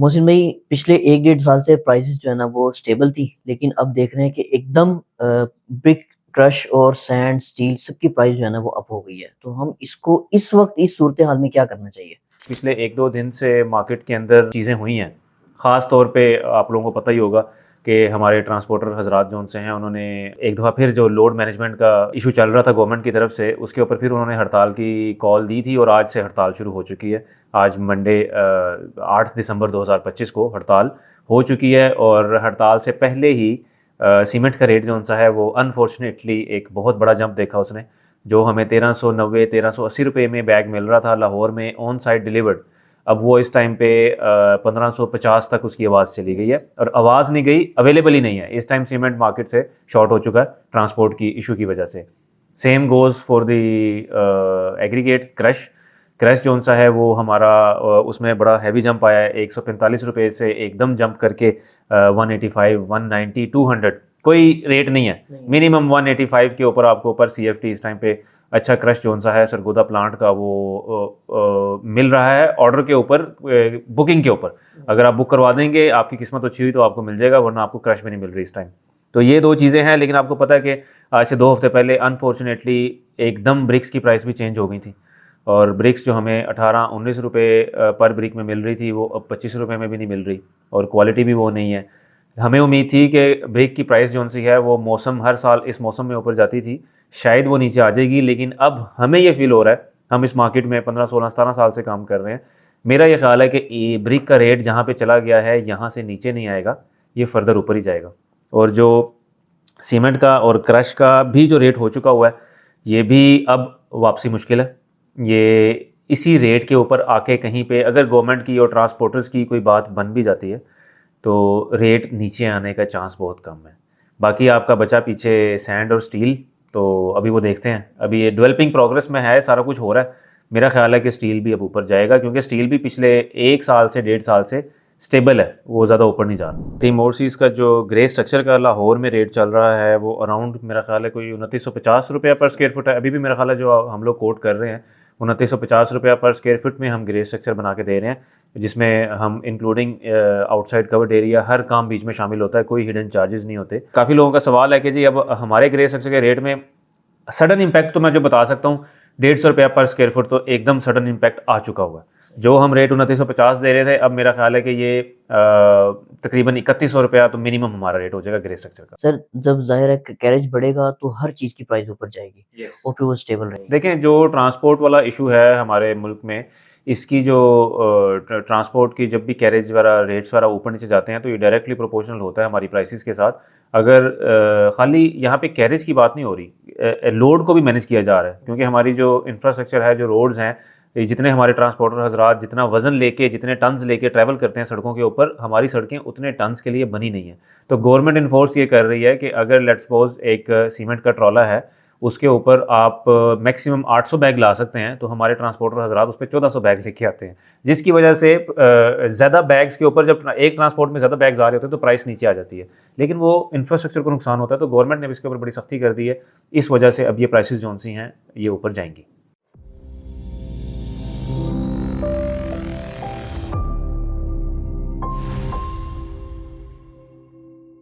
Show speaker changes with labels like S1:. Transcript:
S1: मोहसिन भाई, पिछले 1 डेढ़ साल से प्राइसेस जो है ना वो स्टेबल थी, लेकिन अब देख रहे हैं कि एकदम ब्रिक, क्रश और सैंड, स्टील सबकी प्राइस जो है ना वो अप हो गई है। तो हम इसको इस वक्त इस सूरत हाल में क्या करना चाहिए?
S2: पिछले 1-2 दिन से मार्केट के अंदर चीज़ें हुई हैं। ख़ास तौर पे आप लोगों को पता ही होगा कि हमारे ट्रांसपोर्टर हजरात जो उनसे हैं, उन्होंने एक दफ़ा फिर जो लोड मैनेजमेंट का इशू चल रहा था गवर्नमेंट की तरफ से, उसके ऊपर फिर उन्होंने हड़ताल की कॉल दी थी और आज से हड़ताल शुरू हो चुकी है। आज मंडे 8 दिसंबर 2025 को हड़ताल हो चुकी है और हड़ताल से पहले ही सीमेंट का रेट जो सा है वो अनफॉर्चुनेटली एक बहुत बड़ा जंप देखा उसने। जो हमें 1390-1380 रुपये में बैग मिल रहा था लाहौर में ऑन साइट डिलीवर्ड, अब वो इस टाइम पे 1550 तक उसकी आवाज़ चली गई है। और आवाज़ नहीं गई, अवेलेबल ही नहीं है इस टाइम। सीमेंट मार्केट से शॉर्ट हो चुका है ट्रांसपोर्ट की इशू की वजह से। Same goes for the aggregate crush. Crush जो सा है वो हमारा उसमें बड़ा हैवी जंप आया है। 145 रुपये से एकदम जंप करके 185, 190, 200 कोई रेट नहीं है। मिनिमम 185 के ऊपर आपको पर CFT इस टाइम पे अच्छा क्रश जो सा है सरगोदा प्लांट का वो मिल रहा है ऑर्डर के ऊपर, बुकिंग के ऊपर। अगर आप बुक करवा देंगे, आपकी किस्मत अच्छी हुई तो आपको मिल जाएगा, वरना आपको क्रश भी नहीं मिल रही इस टाइम। तो ये दो चीज़ें हैं। लेकिन आपको पता है कि आज से 2 हफ्ते पहले अनफॉर्चुनेटली एकदम ब्रिक्स की प्राइस भी चेंज हो गई थी और ब्रिक्स जो हमें 18-19 रुपये पर ब्रिक में मिल रही थी वो अब 25 रुपये में भी नहीं मिल रही और क्वालिटी भी वो नहीं है। हमें उम्मीद थी कि ब्रिक की प्राइस जो सी है वो मौसम हर साल इस मौसम में ऊपर जाती थी, शायद वो नीचे आ जाएगी। लेकिन अब हमें ये फील हो रहा है, हम इस मार्केट में 15-16-17 साल से काम कर रहे हैं, मेरा ये ख्याल है कि ब्रिक का रेट जहाँ पे चला गया है यहाँ से नीचे नहीं आएगा, ये फर्दर ऊपर ही जाएगा। और जो सीमेंट का और क्रश का भी जो रेट हो चुका हुआ है, ये भी अब वापसी मुश्किल है। ये इसी रेट के ऊपर आके कहीं पे अगर गवर्नमेंट की और ट्रांसपोर्टर्स की कोई बात बन भी जाती है तो रेट नीचे आने का चांस बहुत कम है। बाकी आपका बचा पीछे सैंड और स्टील, तो अभी वो देखते हैं। अभी ये डेवलपिंग प्रोग्रेस में है, सारा कुछ हो रहा है। मेरा ख्याल है कि स्टील भी अब ऊपर जाएगा, क्योंकि स्टील भी पिछले 1 साल से 1.5 साल से स्टेबल है, वो ज़्यादा ऊपर नहीं जा रहा। टीम ओवरसीज़ का जो ग्रे स्ट्रक्चर का लाहौर में रेट चल रहा है वो अराउंड मेरा ख्याल है कोई 2950 रुपया पर स्क्वायर फुट है। अभी भी मेरा ख्याल है जो हम लोग कोट कर रहे हैं 2950 रुपया पर स्क्वायर फुट में हम ग्रे स्ट्रक्चर बना के दे रहे हैं, जिसमें हम इंक्लूडिंग आउटसाइड कवर्ड एरिया हर काम बीच में शामिल होता है, कोई हिडन चार्जेस नहीं होते। काफ़ी लोगों का सवाल है कि जी अब हमारे ग्रे स्ट्रक्चर के रेट में सडन इम्पैक्ट तो मैं जो बता सकता हूँ 150 रुपया पर स्क्वायर फुट तो एकदम सडन इम्पैक्ट आ चुका हुआ है। जो हम रेट 2950 दे रहे थे, अब मेरा ख्याल है कि ये तकरीबन 3100 रुपया तो मिनिमम हमारा रेट हो जाएगा ग्रे स्ट्रक्चर का।
S1: सर, जब जाहिर है कैरेज बढ़ेगा तो हर चीज की प्राइस ऊपर जाएगी। और फिर वो स्टेबल रहेगी।
S2: देखें, जो ट्रांसपोर्ट वाला इशू है हमारे मुल्क में, इसकी जो ट्रांसपोर्ट की जब भी कैरेज वाला रेट्स वाला ऊपर नीचे जाते हैं तो ये डायरेक्टली प्रोपोर्शनल होता है हमारी प्राइसेस के साथ। अगर खाली यहाँ पे कैरेज की बात नहीं हो रही, लोड को भी मैनेज किया जा रहा है, क्योंकि हमारी जो इंफ्रास्ट्रक्चर है, जो रोड्स हैं, जितने हमारे ट्रांसपोर्टर हजरात जितना वज़न लेके, जितने टन्स लेके ट्रैवल करते हैं सड़कों के ऊपर, हमारी सड़कें उतने टन्स के लिए बनी नहीं है। तो गवर्नमेंट इन्फोर्स ये कर रही है कि अगर लेट्स सपोज एक सीमेंट का ट्रॉला है, उसके ऊपर आप मैक्सिमम 800 बैग ला सकते हैं, तो हमारे ट्रांसपोर्टर हजरात उस पर 1400 बैग लेके आते हैं, जिसकी वजह से ज़्यादा बैग्स के ऊपर जब एक ट्रांसपोर्ट में ज़्यादा बैग्स आ रहे होते हैं तो प्राइस नीचे आ जाती है। लेकिन वो इंफ्रास्ट्रक्चर को नुकसान होता है, तो गवर्नमेंट ने भी इसके ऊपर बड़ी सख्ती कर दी है। इस वजह से अब ये प्राइसेस जो सी हैं ये ऊपर जाएंगी।